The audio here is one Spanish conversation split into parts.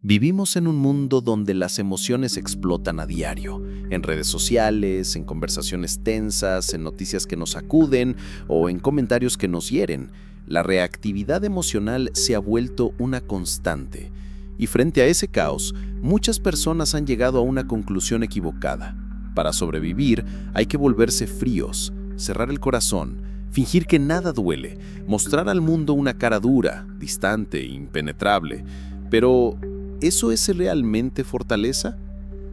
Vivimos en un mundo donde las emociones explotan a diario, en redes sociales, en conversaciones tensas, en noticias que nos sacuden o en comentarios que nos hieren. La reactividad emocional se ha vuelto una constante. Y frente a ese caos, muchas personas han llegado a una conclusión equivocada. Para sobrevivir, hay que volverse fríos, cerrar el corazón, fingir que nada duele, mostrar al mundo una cara dura, distante, impenetrable. Pero ¿eso es realmente fortaleza?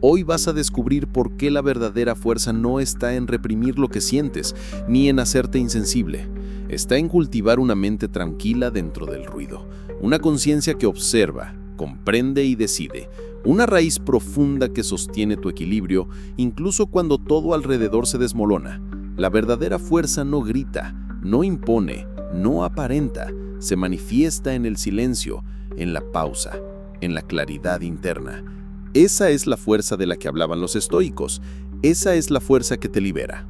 Hoy vas a descubrir por qué la verdadera fuerza no está en reprimir lo que sientes, ni en hacerte insensible. Está en cultivar una mente tranquila dentro del ruido, una conciencia que observa, comprende y decide, una raíz profunda que sostiene tu equilibrio, incluso cuando todo alrededor se desmorona. La verdadera fuerza no grita, no impone, no aparenta, se manifiesta en el silencio, en la pausa, en la claridad interna. Esa es la fuerza de la que hablaban los estoicos. Esa es la fuerza que te libera.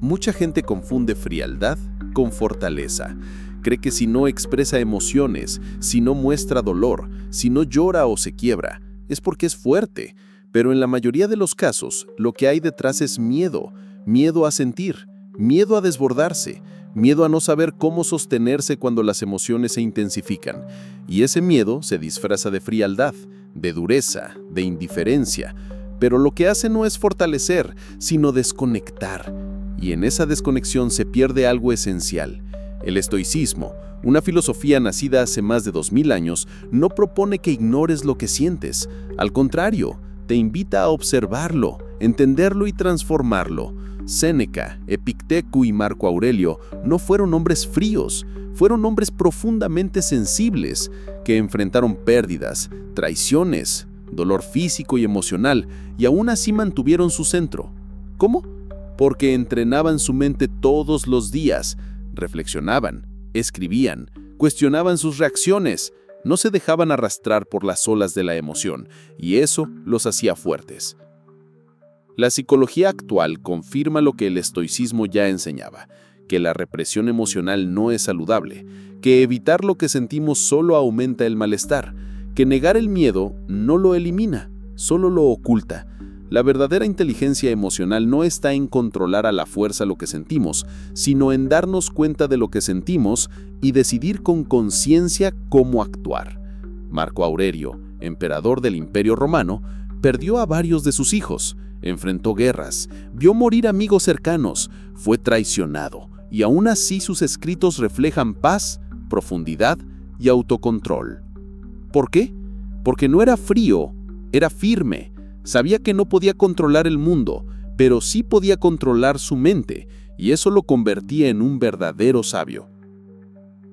Mucha gente confunde frialdad con fortaleza. Cree que si no expresa emociones, si no muestra dolor, si no llora o se quiebra, es porque es fuerte. Pero en la mayoría de los casos, lo que hay detrás es miedo. Miedo a sentir, miedo a desbordarse, miedo a no saber cómo sostenerse cuando las emociones se intensifican. Y ese miedo se disfraza de frialdad, de dureza, de indiferencia. Pero lo que hace no es fortalecer, sino desconectar. Y en esa desconexión se pierde algo esencial. El estoicismo, una filosofía nacida hace más de 2000 años, no propone que ignores lo que sientes. Al contrario, te invita a observarlo, entenderlo y transformarlo. Séneca, Epicteto y Marco Aurelio no fueron hombres fríos, fueron hombres profundamente sensibles que enfrentaron pérdidas, traiciones, dolor físico y emocional y aún así mantuvieron su centro. ¿Cómo? Porque entrenaban su mente todos los días, reflexionaban, escribían, cuestionaban sus reacciones, no se dejaban arrastrar por las olas de la emoción y eso los hacía fuertes. La psicología actual confirma lo que el estoicismo ya enseñaba, que la represión emocional no es saludable, que evitar lo que sentimos solo aumenta el malestar, que negar el miedo no lo elimina, solo lo oculta. La verdadera inteligencia emocional no está en controlar a la fuerza lo que sentimos, sino en darnos cuenta de lo que sentimos y decidir con conciencia cómo actuar. Marco Aurelio, emperador del Imperio Romano, perdió a varios de sus hijos, enfrentó guerras, vio morir amigos cercanos, fue traicionado, y aún así sus escritos reflejan paz, profundidad y autocontrol. ¿Por qué? Porque no era frío, era firme. Sabía que no podía controlar el mundo, pero sí podía controlar su mente, y eso lo convertía en un verdadero sabio.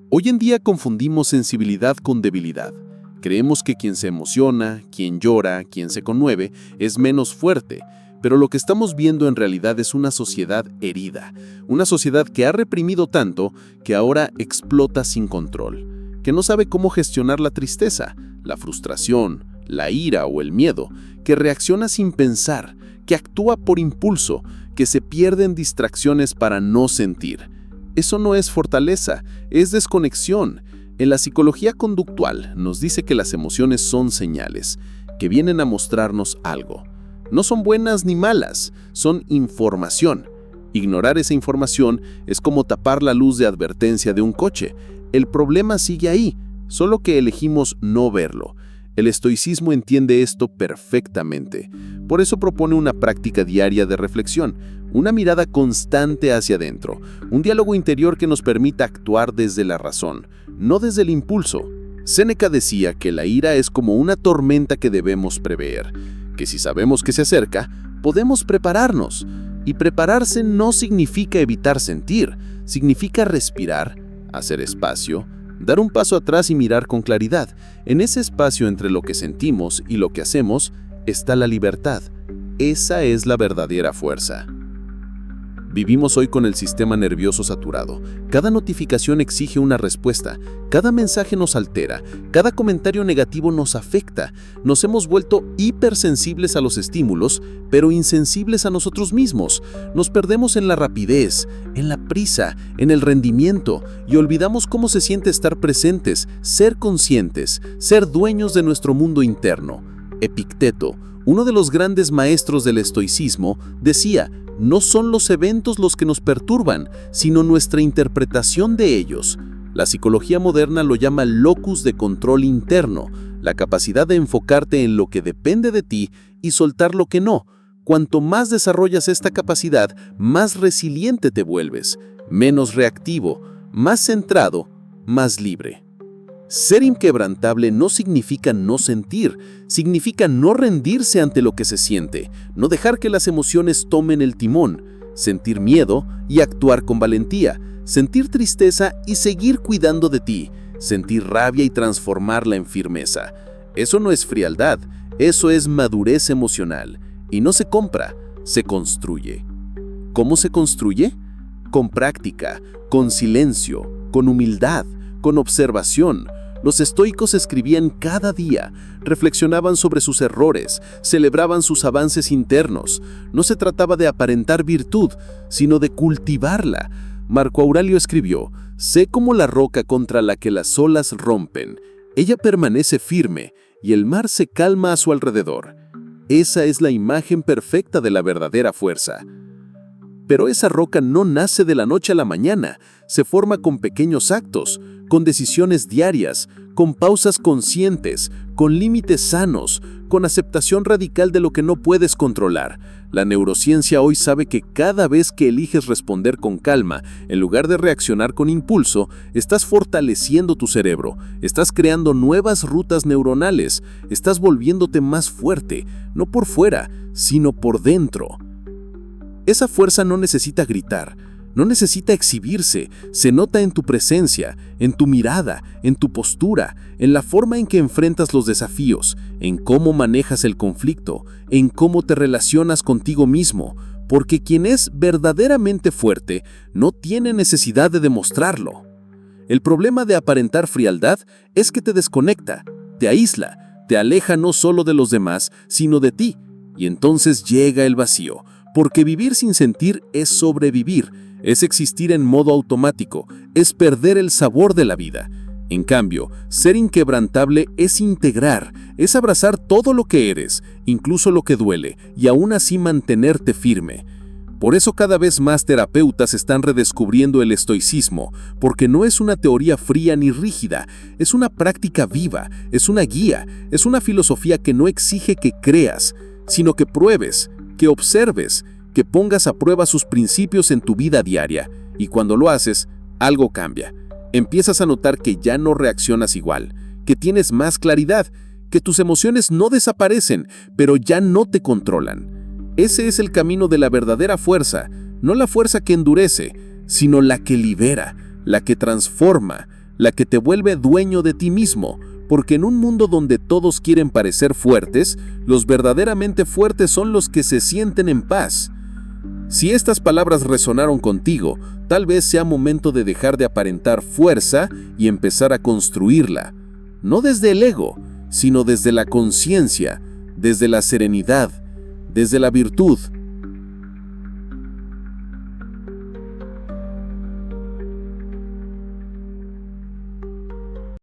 Hoy en día confundimos sensibilidad con debilidad. Creemos que quien se emociona, quien llora, quien se conmueve, es menos fuerte, pero lo que estamos viendo en realidad es una sociedad herida, una sociedad que ha reprimido tanto que ahora explota sin control, que no sabe cómo gestionar la tristeza, la frustración, la ira o el miedo, que reacciona sin pensar, que actúa por impulso, que se pierde en distracciones para no sentir. Eso no es fortaleza, es desconexión. En la psicología conductual nos dice que las emociones son señales, que vienen a mostrarnos algo. No son buenas ni malas, son información. Ignorar esa información es como tapar la luz de advertencia de un coche. El problema sigue ahí, solo que elegimos no verlo. El estoicismo entiende esto perfectamente. Por eso propone una práctica diaria de reflexión, una mirada constante hacia adentro, un diálogo interior que nos permita actuar desde la razón, no desde el impulso. Séneca decía que la ira es como una tormenta que debemos prever, que si sabemos que se acerca, podemos prepararnos. Y prepararse no significa evitar sentir, significa respirar, hacer espacio, dar un paso atrás y mirar con claridad. En ese espacio entre lo que sentimos y lo que hacemos está la libertad. Esa es la verdadera fuerza. Vivimos hoy con el sistema nervioso saturado. Cada notificación exige una respuesta, cada mensaje nos altera, cada comentario negativo nos afecta. Nos hemos vuelto hipersensibles a los estímulos, pero insensibles a nosotros mismos. Nos perdemos en la rapidez, en la prisa, en el rendimiento y olvidamos cómo se siente estar presentes, ser conscientes, ser dueños de nuestro mundo interno. Epicteto, uno de los grandes maestros del estoicismo, decía: no son los eventos los que nos perturban, sino nuestra interpretación de ellos. La psicología moderna lo llama locus de control interno, la capacidad de enfocarte en lo que depende de ti y soltar lo que no. Cuanto más desarrollas esta capacidad, más resiliente te vuelves, menos reactivo, más centrado, más libre. Ser inquebrantable no significa no sentir, significa no rendirse ante lo que se siente, no dejar que las emociones tomen el timón, sentir miedo y actuar con valentía, sentir tristeza y seguir cuidando de ti, sentir rabia y transformarla en firmeza. Eso no es frialdad, eso es madurez emocional, y no se compra, se construye. ¿Cómo se construye? Con práctica, con silencio, con humildad, con observación. Los estoicos escribían cada día, reflexionaban sobre sus errores, celebraban sus avances internos. No se trataba de aparentar virtud, sino de cultivarla. Marco Aurelio escribió: «Sé como la roca contra la que las olas rompen. Ella permanece firme y el mar se calma a su alrededor». Esa es la imagen perfecta de la verdadera fuerza. Pero esa roca no nace de la noche a la mañana, se forma con pequeños actos, con decisiones diarias, con pausas conscientes, con límites sanos, con aceptación radical de lo que no puedes controlar. La neurociencia hoy sabe que cada vez que eliges responder con calma, en lugar de reaccionar con impulso, estás fortaleciendo tu cerebro, estás creando nuevas rutas neuronales, estás volviéndote más fuerte, no por fuera, sino por dentro. Esa fuerza no necesita gritar, no necesita exhibirse, se nota en tu presencia, en tu mirada, en tu postura, en la forma en que enfrentas los desafíos, en cómo manejas el conflicto, en cómo te relacionas contigo mismo, porque quien es verdaderamente fuerte no tiene necesidad de demostrarlo. El problema de aparentar frialdad es que te desconecta, te aísla, te aleja no solo de los demás, sino de ti, y entonces llega el vacío. Porque vivir sin sentir es sobrevivir, es existir en modo automático, es perder el sabor de la vida. En cambio, ser inquebrantable es integrar, es abrazar todo lo que eres, incluso lo que duele, y aún así mantenerte firme. Por eso cada vez más terapeutas están redescubriendo el estoicismo, porque no es una teoría fría ni rígida, es una práctica viva, es una guía, es una filosofía que no exige que creas, sino que pruebes, que observes, que pongas a prueba sus principios en tu vida diaria, y cuando lo haces, algo cambia. Empiezas a notar que ya no reaccionas igual, que tienes más claridad, que tus emociones no desaparecen, pero ya no te controlan. Ese es el camino de la verdadera fuerza, no la fuerza que endurece, sino la que libera, la que transforma, la que te vuelve dueño de ti mismo, porque en un mundo donde todos quieren parecer fuertes, los verdaderamente fuertes son los que se sienten en paz. Si estas palabras resonaron contigo, tal vez sea momento de dejar de aparentar fuerza y empezar a construirla, no desde el ego, sino desde la conciencia, desde la serenidad, desde la virtud,